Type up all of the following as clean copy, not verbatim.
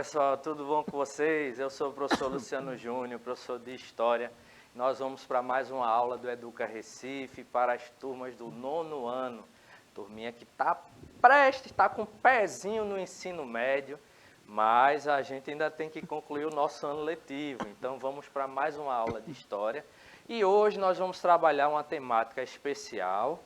pessoal, tudo bom com vocês? Eu sou o professor Luciano Júnior, professor de História. Nós vamos para mais uma aula do Educa Recife para as turmas do 9º ano. Turminha que está com um pezinho no ensino médio, mas a gente ainda tem que concluir o nosso ano letivo. Então vamos para mais uma aula de História. E hoje nós vamos trabalhar uma temática especial,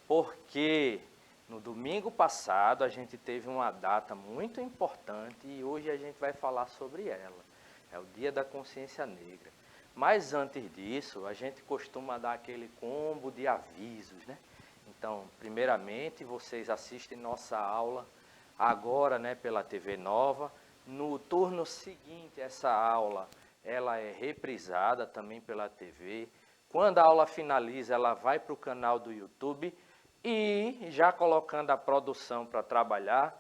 porque no domingo passado a gente teve uma data muito importante e hoje a gente vai falar sobre ela. É o Dia da Consciência Negra. Mas antes disso, a gente costuma dar aquele combo de avisos, né? Então, primeiramente, vocês assistem nossa aula agora, né, pela TV Nova. No turno seguinte, essa aula, ela é reprisada também pela TV. Quando a aula finaliza, ela vai para o canal do YouTube. E, já colocando a produção para trabalhar,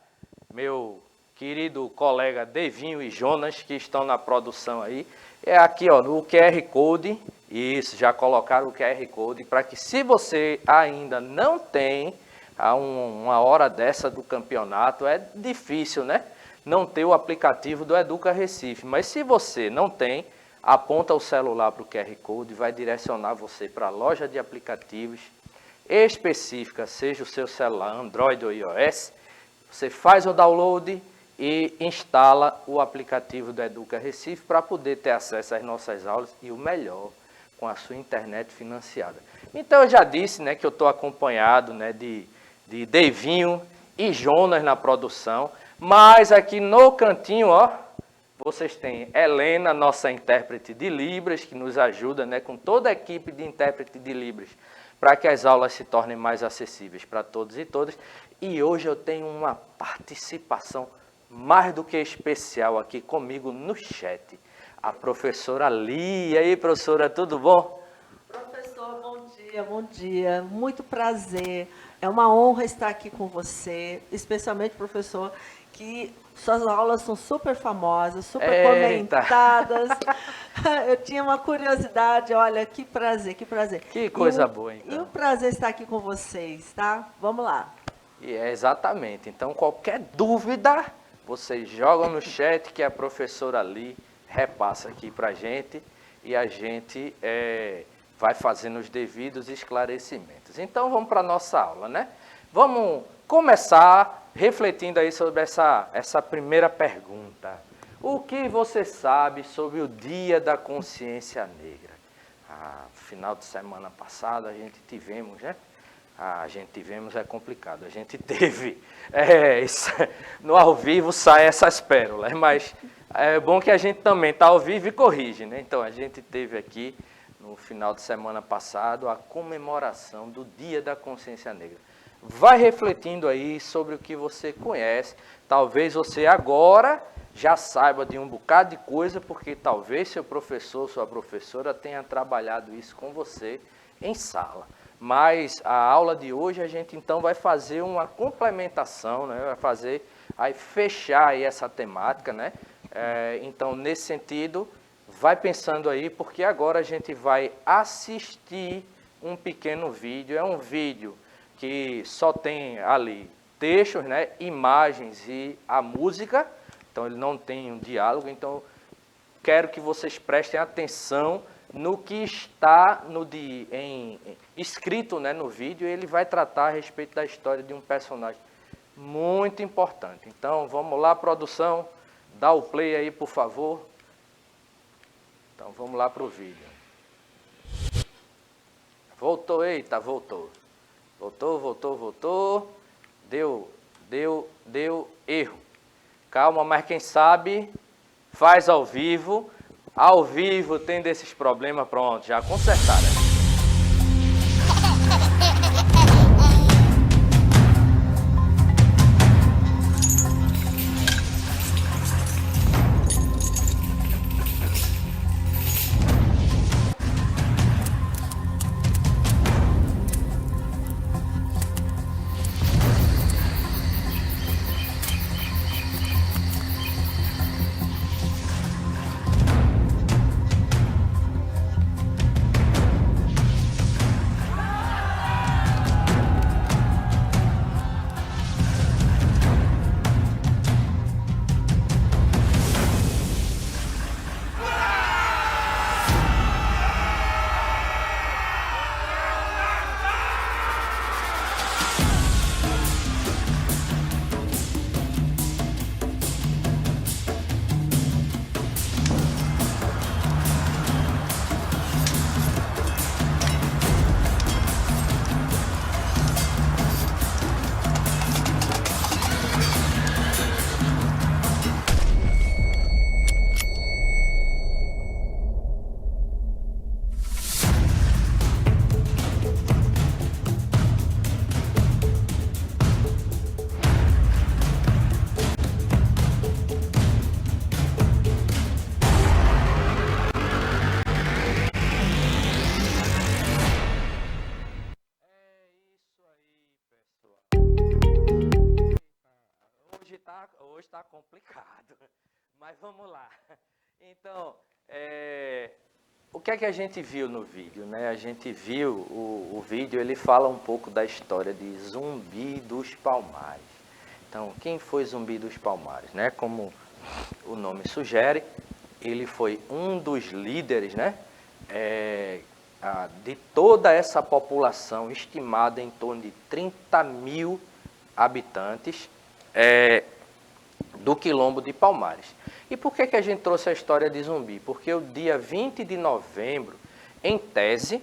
meu querido colega Devinho e Jonas, que estão na produção aí, é aqui, ó, no QR Code. Isso, já colocaram o QR Code para que, se você ainda não tem uma hora dessa do campeonato, é difícil, né? Não ter o aplicativo do Educa Recife. Mas se você não tem, aponta o celular para o QR Code, vai direcionar você para a loja de aplicativos específica, seja o seu celular Android ou iOS. Você faz o download e instala o aplicativo do Educa Recife para poder ter acesso às nossas aulas e o melhor, com a sua internet financiada. Então eu já disse, né, que eu estou acompanhado, né, de Devinho e Jonas na produção, mas aqui no cantinho, ó, vocês têm Helena, nossa intérprete de Libras, que nos ajuda, né, com toda a equipe de intérprete de Libras, para que as aulas se tornem mais acessíveis para todos e todas. E hoje eu tenho uma participação mais do que especial aqui comigo no chat. A professora Lia. E aí, professora, tudo bom? Professor, bom dia, bom dia. Muito prazer. É uma honra estar aqui com você, especialmente, professor, que suas aulas são super famosas, super comentadas. Eu tinha uma curiosidade, olha, que prazer, que prazer. Que coisa boa, então. E um prazer estar aqui com vocês, tá? Vamos lá. E é exatamente. Então, qualquer dúvida, vocês jogam no chat que a professora Ali repassa aqui para a gente e a gente vai fazendo os devidos esclarecimentos. Então, vamos para a nossa aula, né? Vamos começar refletindo aí sobre essa primeira pergunta. O que você sabe sobre o Dia da Consciência Negra? Final de semana passada a gente tivemos, né? É complicado. A gente teve, no ao vivo saem essas pérolas, mas é bom que a gente também está ao vivo e corrige, né? Então a gente teve aqui, no final de semana passado, a comemoração do Dia da Consciência Negra. Vai refletindo aí sobre o que você conhece. Talvez você agora já saiba de um bocado de coisa, porque talvez seu professor, sua professora tenha trabalhado isso com você em sala. Mas a aula de hoje a gente então vai fazer uma complementação, né? Vai fechar aí essa temática, né? Então, nesse sentido, vai pensando aí, porque agora a gente vai assistir um pequeno vídeo. É um vídeo que só tem ali textos, né, imagens e a música, então ele não tem um diálogo. Então quero que vocês prestem atenção no que está escrito, né, no vídeo. Ele vai tratar a respeito da história de um personagem muito importante. Então vamos lá, produção, dá o play aí, por favor. Então vamos lá para o vídeo. Voltou, eita, voltou. Voltou. Deu erro. Calma, mas quem sabe faz ao vivo. Ao vivo tem desses problemas, pronto, já consertaram. hoje está complicado, mas vamos lá. Então, o que é que a gente viu no vídeo, né? A gente viu, o vídeo, ele fala um pouco da história de Zumbi dos Palmares. Então, quem foi Zumbi dos Palmares, né? Como o nome sugere, ele foi um dos líderes, né? De toda essa população estimada em torno de 30 mil habitantes do Quilombo de Palmares. E por que a gente trouxe a história de Zumbi? Porque o dia 20 de novembro, em tese,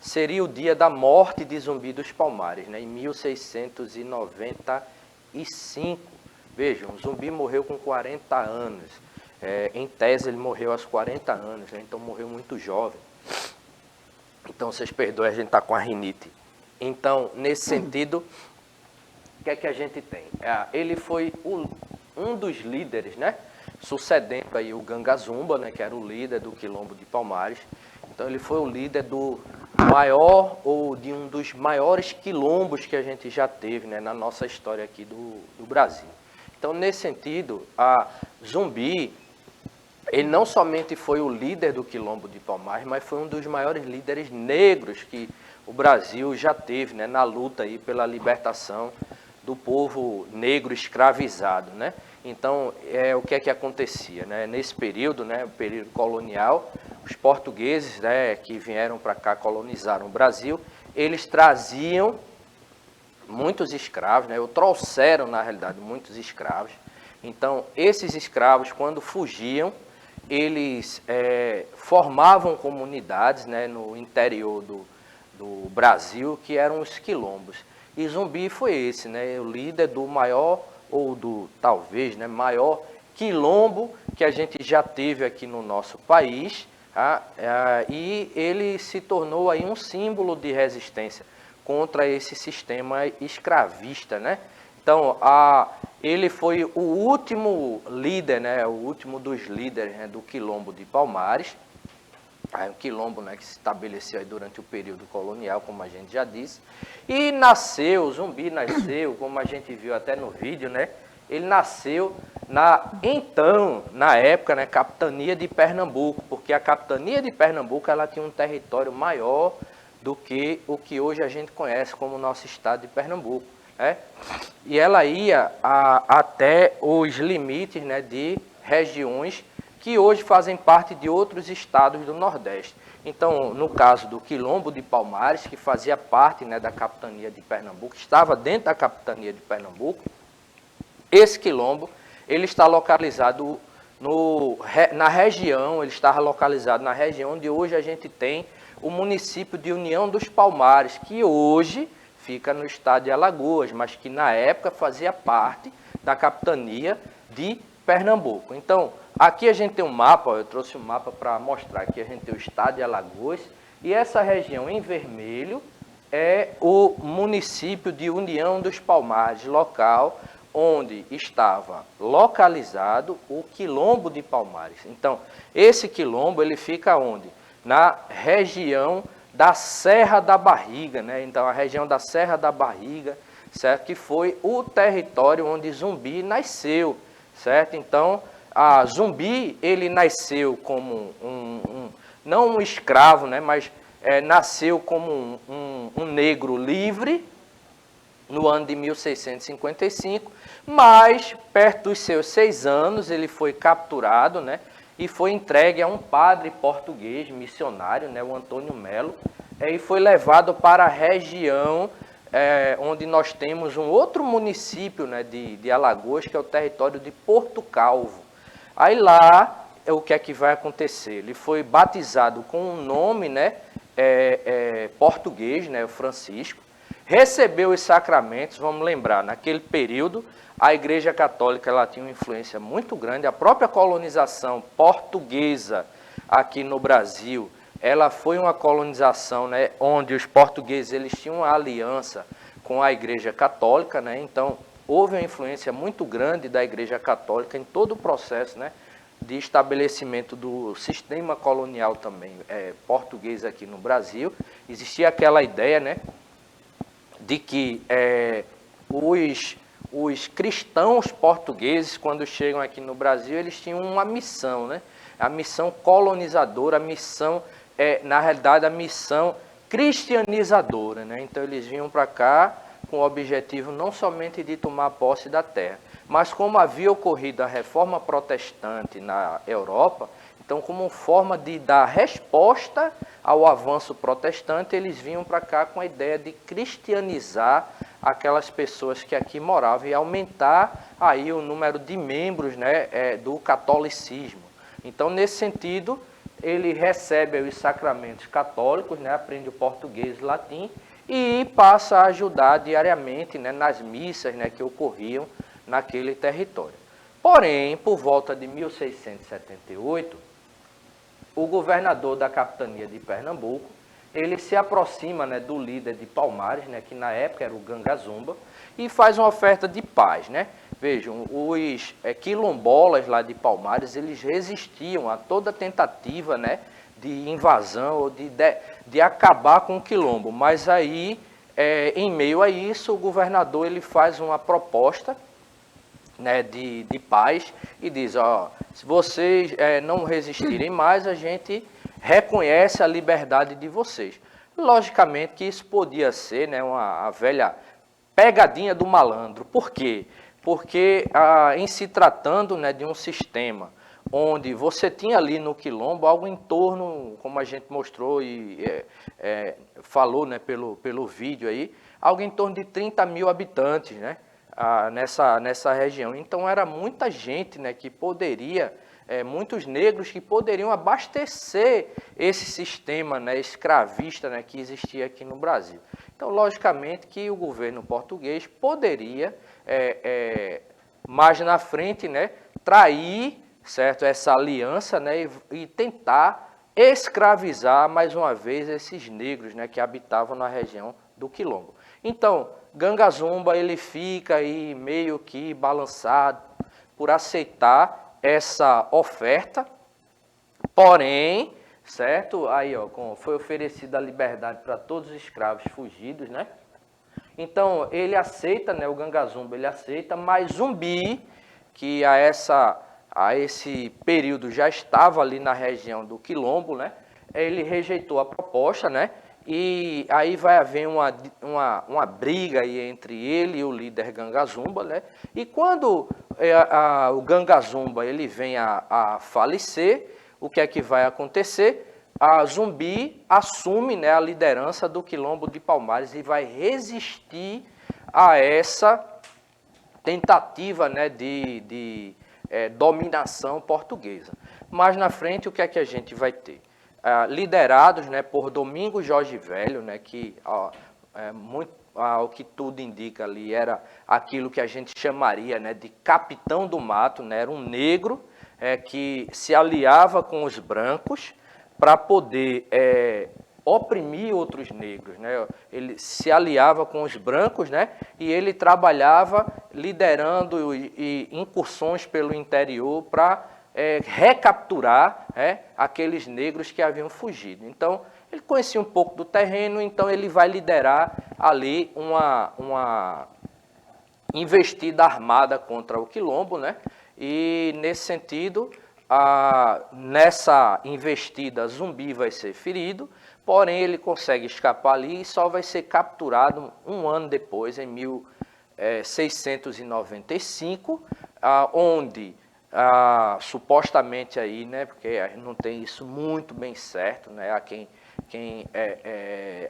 seria o dia da morte de Zumbi dos Palmares, né? Em 1695. Vejam, Zumbi morreu com 40 anos. Em tese, ele morreu aos 40 anos, né? Então morreu muito jovem. Então, vocês perdoem, a gente está com a rinite. Então, nesse sentido, o que é que a gente tem? Ele foi um dos líderes, né? Sucedendo aí o Gangazumba, né? Que era o líder do Quilombo de Palmares. Então, ele foi o líder do maior, ou de um dos maiores quilombos que a gente já teve, né? Na nossa história aqui do Brasil. Então, nesse sentido, Zumbi, ele não somente foi o líder do Quilombo de Palmares, mas foi um dos maiores líderes negros que o Brasil já teve, né, na luta aí pela libertação do povo negro escravizado, né? Então, o que é que acontecia, né? Nesse período, né, o período colonial, os portugueses, né, que vieram para cá, colonizaram o Brasil, eles traziam muitos escravos, né? Ou trouxeram, na realidade, muitos escravos. Então, esses escravos, quando fugiam, eles formavam comunidades, né, no interior do Brasil, que eram os quilombos. E Zumbi foi esse, né, o líder do maior, ou do, talvez, né, maior quilombo que a gente já teve aqui no nosso país, e ele se tornou aí um símbolo de resistência contra esse sistema escravista, né? Então, ele foi o último líder, né, o último dos líderes, né, do Quilombo de Palmares, um quilombo, né, que se estabeleceu aí durante o período colonial, como a gente já disse, e Zumbi nasceu, como a gente viu até no vídeo, né, ele nasceu na época, né, capitania de Pernambuco, porque a capitania de Pernambuco ela tinha um território maior do que o que hoje a gente conhece como nosso estado de Pernambuco. E ela ia até os limites, né, de regiões que hoje fazem parte de outros estados do Nordeste. Então, no caso do Quilombo de Palmares, que fazia parte, né, da capitania de Pernambuco, estava dentro da capitania de Pernambuco, esse quilombo ele está localizado na região, ele estava localizado na região onde hoje a gente tem o município de União dos Palmares, que hoje fica no estado de Alagoas, mas que na época fazia parte da capitania de Pernambuco. Então, aqui a gente tem um mapa, eu trouxe um mapa para mostrar, aqui a gente tem o estado de Alagoas, e essa região em vermelho é o município de União dos Palmares, local onde estava localizado o Quilombo de Palmares. Então, esse quilombo ele fica onde? Na região da Serra da Barriga, né? Então, a região da Serra da Barriga, certo? Que foi o território onde Zumbi nasceu, certo? Então, Zumbi, ele nasceu como não um escravo, né? Mas nasceu como um negro livre, no ano de 1655, mas, perto dos seus 6 anos, ele foi capturado, né? E foi entregue a um padre português, missionário, né, o Antônio Melo, e foi levado para a região onde nós temos um outro município, né, de Alagoas, que é o território de Porto Calvo. Aí lá, o que é que vai acontecer? Ele foi batizado com um nome, né, português, né, o Francisco, recebeu os sacramentos. Vamos lembrar, naquele período, a Igreja Católica ela tinha uma influência muito grande. A própria colonização portuguesa aqui no Brasil, ela foi uma colonização, né, onde os portugueses eles tinham uma aliança com a Igreja Católica, né? Então, houve uma influência muito grande da Igreja Católica em todo o processo, né, de estabelecimento do sistema colonial também português aqui no Brasil. Existia aquela ideia, né, de que os cristãos portugueses, quando chegam aqui no Brasil, eles tinham uma missão, né? A missão colonizadora, a missão, na realidade, a missão cristianizadora, né? Então, eles vinham para cá com o objetivo não somente de tomar posse da terra, mas como havia ocorrido a reforma protestante na Europa, então, como forma de dar resposta ao avanço protestante, eles vinham para cá com a ideia de cristianizar aquelas pessoas que aqui moravam e aumentar aí o número de membros, né, do catolicismo. Então, nesse sentido, ele recebe os sacramentos católicos, né, aprende o português e latim e passa a ajudar diariamente, né, nas missas, né, que ocorriam naquele território. Porém, por volta de 1678, o governador da capitania de Pernambuco, ele se aproxima, né, do líder de Palmares, né, que na época era o Gangazumba, e faz uma oferta de paz, né? Vejam, os quilombolas lá de Palmares, eles resistiam a toda tentativa, né, de invasão ou de acabar com o quilombo. Mas aí, em meio a isso, o governador ele faz uma proposta, né, de paz e diz, ó, se vocês não resistirem mais, a gente reconhece a liberdade de vocês. Logicamente que isso podia ser, né, a velha pegadinha do malandro. Por quê? Porque em se tratando, né, de um sistema onde você tinha ali no quilombo algo em torno, como a gente mostrou e falou, né, pelo vídeo aí, algo em torno de 30 mil habitantes, né? Nessa região. Então, era muita gente, né, que poderia, muitos negros que poderiam abastecer esse sistema, né, escravista, né, que existia aqui no Brasil. Então, logicamente que o governo português poderia, mais na frente, né, trair, certo, essa aliança, né, e tentar escravizar mais uma vez esses negros, né, que habitavam na região do quilombo. Então, Gangazumba ele fica aí meio que balançado por aceitar essa oferta, porém, certo? Aí, ó, foi oferecida a liberdade para todos os escravos fugidos, né? Então, ele aceita, né? O Gangazumba ele aceita, mas Zumbi, que a esse período já estava ali na região do quilombo, né? Ele rejeitou a proposta, né? E aí vai haver uma briga aí entre ele e o líder Gangazumba, né? E quando o Gangazumba ele vem a falecer, o que é que vai acontecer? A Zumbi assume, né, a liderança do quilombo de Palmares e vai resistir a essa tentativa, né, de dominação portuguesa. Mais na frente, o que é que a gente vai ter? Liderados, né, por Domingos Jorge Velho, né, que ao que tudo indica ali era aquilo que a gente chamaria, né, de capitão do mato, né, era um negro que se aliava com os brancos para poder oprimir outros negros, né? Ele se aliava com os brancos, né, e ele trabalhava liderando incursões pelo interior para recapturar aqueles negros que haviam fugido. Então, ele conhecia um pouco do terreno, então ele vai liderar ali uma investida armada contra o quilombo, né? E, nesse sentido, nessa investida, Zumbi vai ser ferido, porém ele consegue escapar ali e só vai ser capturado um ano depois, em 1695, onde supostamente aí, né, porque não tem isso muito bem certo, né, a quem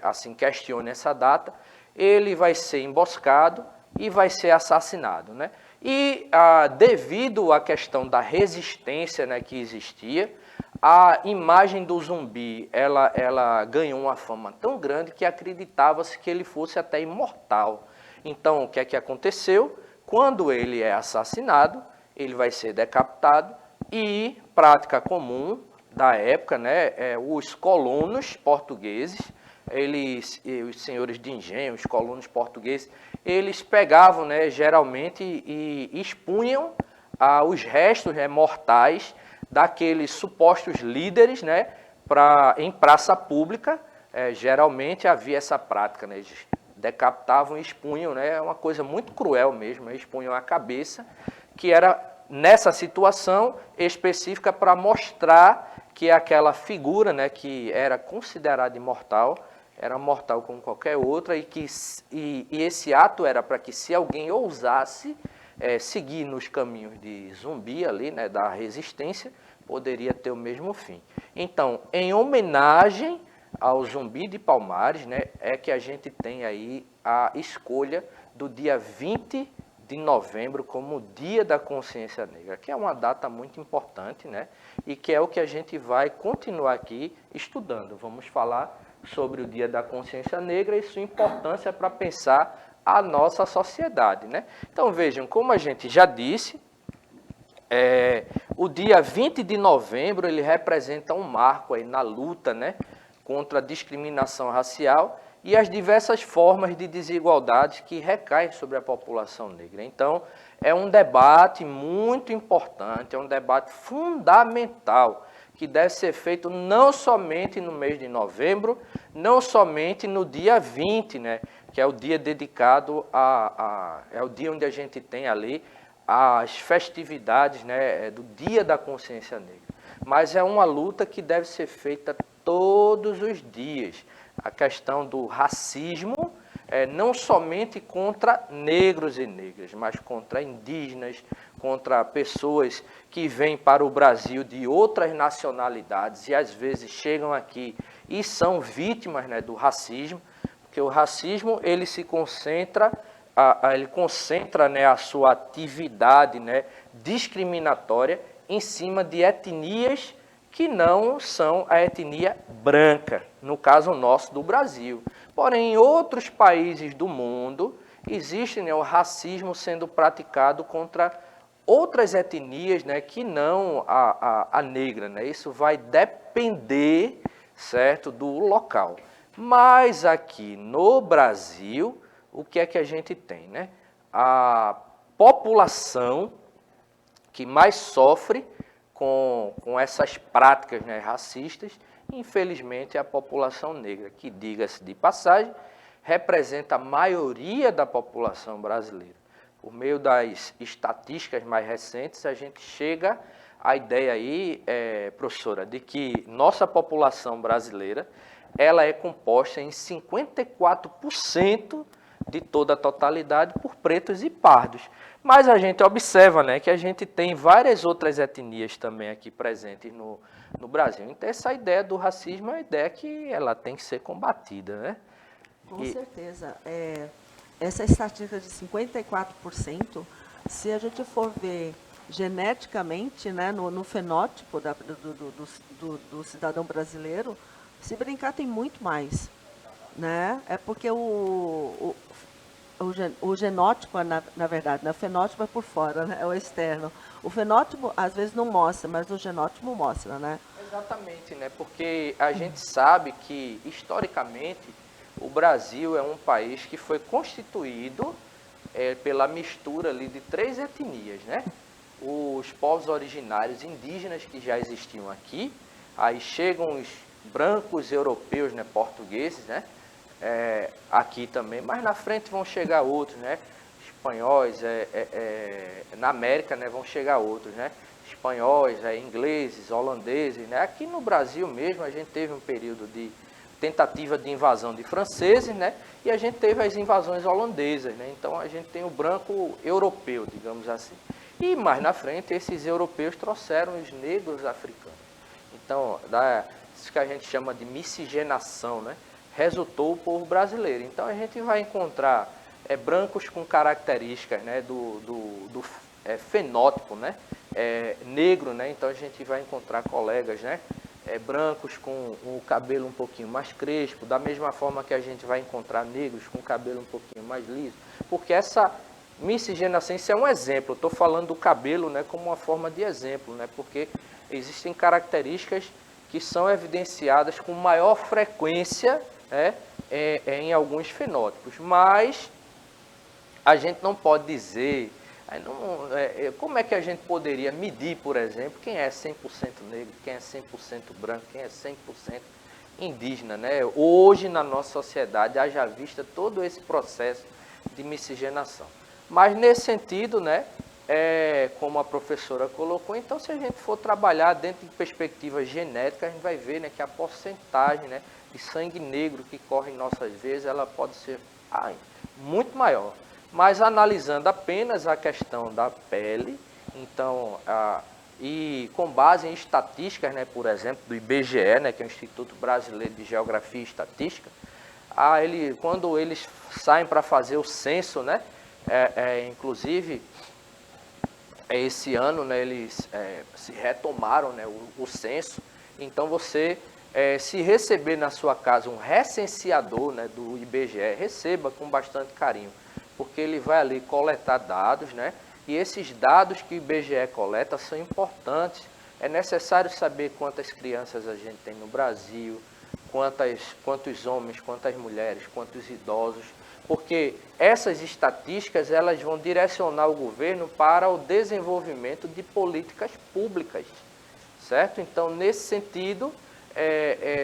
assim questione essa data, ele vai ser emboscado e vai ser assassinado, né? E devido à questão da resistência, né, que existia, a imagem do Zumbi ela ganhou uma fama tão grande que acreditava-se que ele fosse até imortal. Então, o que é que aconteceu? Quando ele é assassinado, ele vai ser decapitado e, prática comum da época, né, os colonos portugueses, os senhores de engenho, os colonos portugueses, eles pegavam, né, geralmente e expunham os restos, né, mortais daqueles supostos líderes, né, em praça pública. Geralmente havia essa prática, né, decapitavam e expunham, né? É uma coisa muito cruel mesmo, expunham a cabeça, que era nessa situação específica para mostrar que aquela figura, né, que era considerada imortal, era mortal como qualquer outra, e esse ato era para que, se alguém ousasse seguir nos caminhos de Zumbi ali, né, da resistência, poderia ter o mesmo fim. Então, em homenagem ao Zumbi de Palmares, né, é que a gente tem aí a escolha do dia 20 de novembro como Dia da Consciência Negra, que é uma data muito importante, né, e que é o que a gente vai continuar aqui estudando. Vamos falar sobre o Dia da Consciência Negra e sua importância para pensar a nossa sociedade, né? Então, vejam, como a gente já disse, o dia 20 de novembro ele representa um marco aí na luta, né, contra a discriminação racial e as diversas formas de desigualdade que recaem sobre a população negra. Então, é um debate muito importante, é um debate fundamental, que deve ser feito não somente no mês de novembro, não somente no dia 20, né, que é o dia dedicado é o dia onde a gente tem ali as festividades, né, do Dia da Consciência Negra. Mas é uma luta que deve ser feita todos os dias. A questão do racismo, não somente contra negros e negras, mas contra indígenas, contra pessoas que vêm para o Brasil de outras nacionalidades e às vezes chegam aqui e são vítimas, né, do racismo, porque o racismo ele se concentra, né, a sua atividade, né, discriminatória em cima de etnias que não são a etnia branca, no caso nosso do Brasil. Porém, em outros países do mundo, existe, né, o racismo sendo praticado contra outras etnias, né, que não a negra, né? Isso vai depender, certo, do local. Mas aqui no Brasil, o que é que a gente tem, né? A população que mais sofre com essas práticas, né, racistas, infelizmente, é a população negra, que, diga-se de passagem, representa a maioria da população brasileira. Por meio das estatísticas mais recentes, a gente chega à ideia aí, professora, de que nossa população brasileira ela é composta em 54% de toda a totalidade por pretos e pardos. Mas a gente observa, né, que a gente tem várias outras etnias também aqui presentes no Brasil. Então, essa ideia do racismo é uma ideia que ela tem que ser combatida, né? Com certeza. Essa estatística de 54%, se a gente for ver geneticamente, né, no fenótipo do cidadão brasileiro, se brincar tem muito mais, né? É porque o genótipo, na verdade, né? O fenótipo é por fora, né? É o externo. O fenótipo às vezes não mostra, mas o genótipo mostra, né? Exatamente, né? Porque a gente sabe que, historicamente, o Brasil é um país que foi constituído pela mistura ali de 3 etnias, né? Os povos originários indígenas que já existiam aqui, aí chegam os brancos europeus, né, portugueses, né? Aqui também, mas na frente vão chegar outros, né? Espanhóis, na América, né, vão chegar outros, né? Espanhóis, ingleses, holandeses, né? Aqui no Brasil mesmo a gente teve um período de tentativa de invasão de franceses, né? E a gente teve as invasões holandesas, né? Então a gente tem o branco europeu, digamos assim. E mais na frente esses europeus trouxeram os negros africanos. Então, isso que a gente chama de miscigenação, né? Resultou o povo brasileiro. Então a gente vai encontrar brancos com características, né, do fenótipo, né, negro, né? Então a gente vai encontrar colegas, né, brancos com o cabelo um pouquinho mais crespo, da mesma forma que a gente vai encontrar negros com o cabelo um pouquinho mais liso, porque essa miscigenação, isso é um exemplo. Estou falando do cabelo, né, como uma forma de exemplo, né, porque existem características que são evidenciadas com maior frequência, né, em alguns fenótipos, mas a gente não pode dizer, como é que a gente poderia medir, por exemplo, quem é 100% negro, quem é 100% branco, quem é 100% indígena, né? Hoje, na nossa sociedade, haja vista todo esse processo de miscigenação. Mas, nesse sentido, né, como a professora colocou, então, se a gente for trabalhar dentro de perspectiva genética, a gente vai ver, né, que a porcentagem, né, de sangue negro que corre em nossas veias, ela pode ser muito maior. Mas, analisando apenas a questão da pele, então, e com base em estatísticas, né, por exemplo, do IBGE, né, que é o Instituto Brasileiro de Geografia e Estatística, quando eles saem para fazer o censo, né, inclusive, esse ano, né, eles se retomaram, né, o censo. Então, você, se receber na sua casa um recenseador, né, do IBGE, receba com bastante carinho, porque ele vai ali coletar dados, né, e esses dados que o IBGE coleta são importantes. É necessário saber quantas crianças a gente tem no Brasil, quantos homens, quantas mulheres, quantos idosos, porque essas estatísticas elas vão direcionar o governo para o desenvolvimento de políticas públicas, certo? Então, nesse sentido,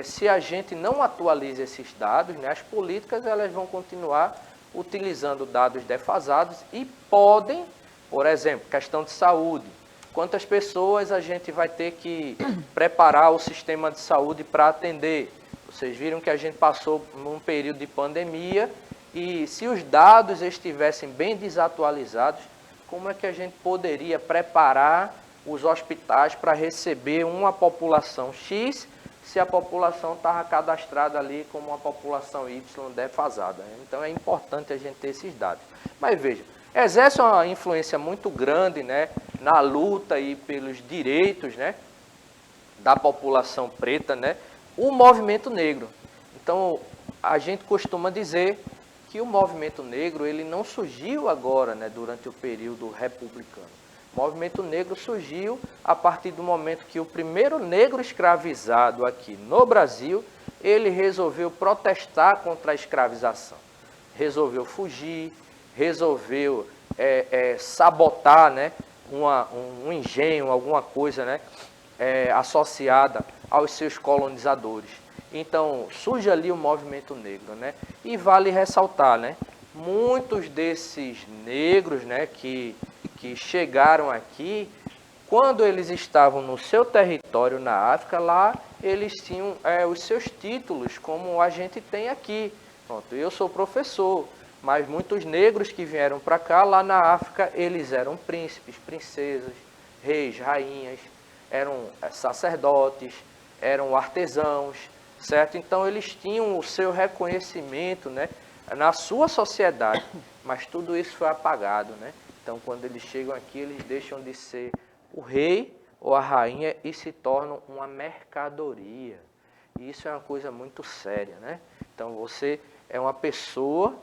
se a gente não atualiza esses dados, né, as políticas elas vão continuar utilizando dados defasados e podem, por exemplo, questão de saúde. Quantas pessoas a gente vai ter que preparar o sistema de saúde para atender? Vocês viram que a gente passou num período de pandemia e se os dados estivessem bem desatualizados, como é que a gente poderia preparar os hospitais para receber uma população X se a população estava cadastrada ali como uma população Y defasada? Então é importante a gente ter esses dados. Mas veja, exerce uma influência muito grande, né, na luta aí pelos direitos, né, da população preta, né, o movimento negro. Então, a gente costuma dizer que o movimento negro ele não surgiu agora, né, durante o período republicano. O movimento negro surgiu a partir do momento que o primeiro negro escravizado aqui no Brasil, ele resolveu protestar contra a escravização. Resolveu fugir, resolveu sabotar, né, um engenho, alguma coisa, né, associada aos seus colonizadores. Então, surge ali o movimento negro, né? E vale ressaltar, né? Muitos desses negros, né, que chegaram aqui, quando eles estavam no seu território na África, lá eles tinham os seus títulos, como a gente tem aqui. Pronto, eu sou professor, mas muitos negros que vieram para cá, lá na África, eles eram príncipes, princesas, reis, rainhas, eram sacerdotes, eram artesãos, certo? Então, eles tinham o seu reconhecimento, né, na sua sociedade, mas tudo isso foi apagado, né? Então, quando eles chegam aqui, eles deixam de ser o rei ou a rainha e se tornam uma mercadoria. E isso é uma coisa muito séria, né? Então, você é uma pessoa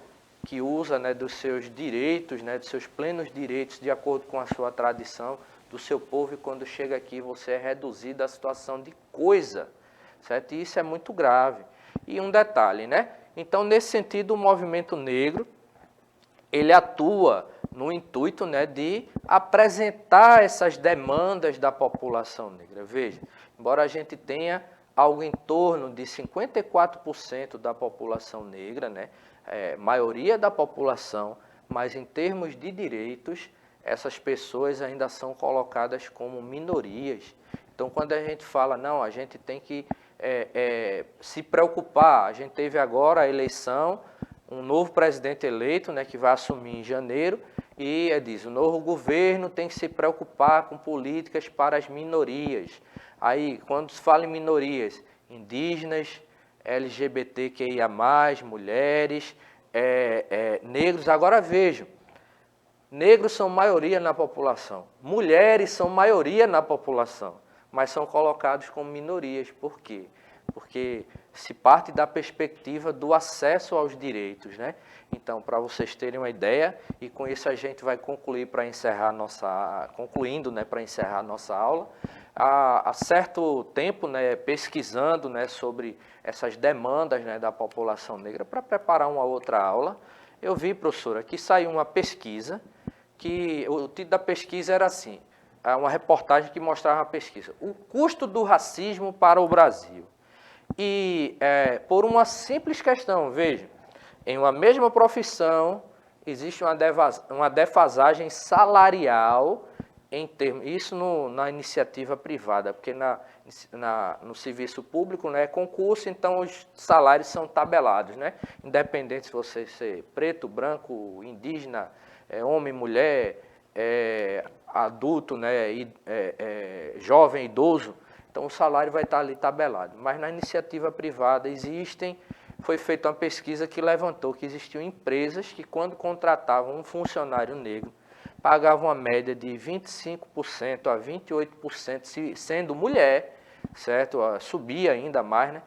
que usa, né, dos seus direitos, né, dos seus plenos direitos, de acordo com a sua tradição, do seu povo, e quando chega aqui você é reduzido à situação de coisa, certo? E isso é muito grave. E um detalhe, né? Então, nesse sentido, o movimento negro, ele atua no intuito, né, de apresentar essas demandas da população negra. Veja, embora a gente tenha algo em torno de 54% da população negra, né, maioria da população, mas em termos de direitos, essas pessoas ainda são colocadas como minorias. Então, quando a gente fala, não, a gente tem que se preocupar, a gente teve agora a eleição, um novo presidente eleito, né, que vai assumir em janeiro, e diz, o novo governo tem que se preocupar com políticas para as minorias. Aí, quando se fala em minorias, indígenas, LGBTQIA+, mulheres, negros. Agora vejam, negros são maioria na população, mulheres são maioria na população, mas são colocados como minorias. Por quê? Porque se parte da perspectiva do acesso aos direitos, né? Então, para vocês terem uma ideia, e com isso a gente vai concluir para encerrar para encerrar a nossa aula. Há certo tempo, né, pesquisando, né, sobre essas demandas, né, da população negra, para preparar uma outra aula, eu vi, professora, que saiu uma pesquisa, que o título da pesquisa era assim, uma reportagem que mostrava a pesquisa, o custo do racismo para o Brasil. E por uma simples questão, veja, em uma mesma profissão existe uma defasagem salarial em termos, isso na iniciativa privada, porque no serviço público, né, é concurso, então os salários são tabelados, né? Independente se você ser preto, branco, indígena, homem, mulher, adulto, né, jovem, idoso, então o salário vai estar ali tabelado. Mas na iniciativa privada foi feita uma pesquisa que levantou que existiam empresas que, quando contratavam um funcionário negro, pagavam uma média de 25% a 28%, sendo mulher, certo? Subia ainda mais, né?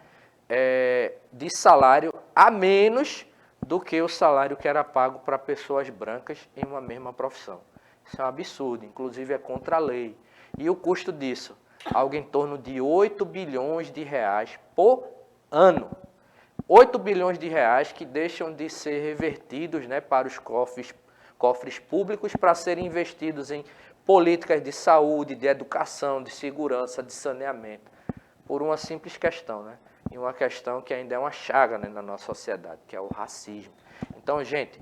De salário a menos do que o salário que era pago para pessoas brancas em uma mesma profissão. Isso é um absurdo, inclusive é contra a lei. E o custo disso? Algo em torno de 8 bilhões de reais por ano. 8 bilhões de reais que deixam de ser revertidos, né, para os cofres públicos para serem investidos em políticas de saúde, de educação, de segurança, de saneamento, por uma simples questão, né? E uma questão que ainda é uma chaga, né, na nossa sociedade, que é o racismo. Então, gente,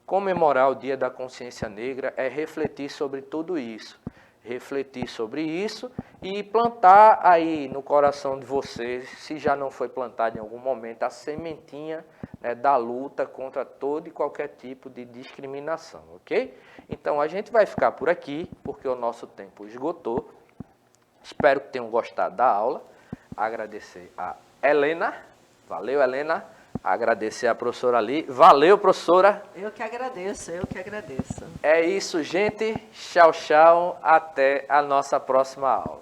comemorar o Dia da Consciência Negra é refletir sobre tudo isso. Refletir sobre isso e plantar aí no coração de vocês, se já não foi plantado em algum momento, a sementinha, né, da luta contra todo e qualquer tipo de discriminação, ok? Então a gente vai ficar por aqui, porque o nosso tempo esgotou. Espero que tenham gostado da aula. Agradecer a Helena. Valeu, Helena. Agradecer a professora Ali. Valeu, professora. Eu que agradeço, eu que agradeço. É isso, gente. Tchau, tchau. Até a nossa próxima aula.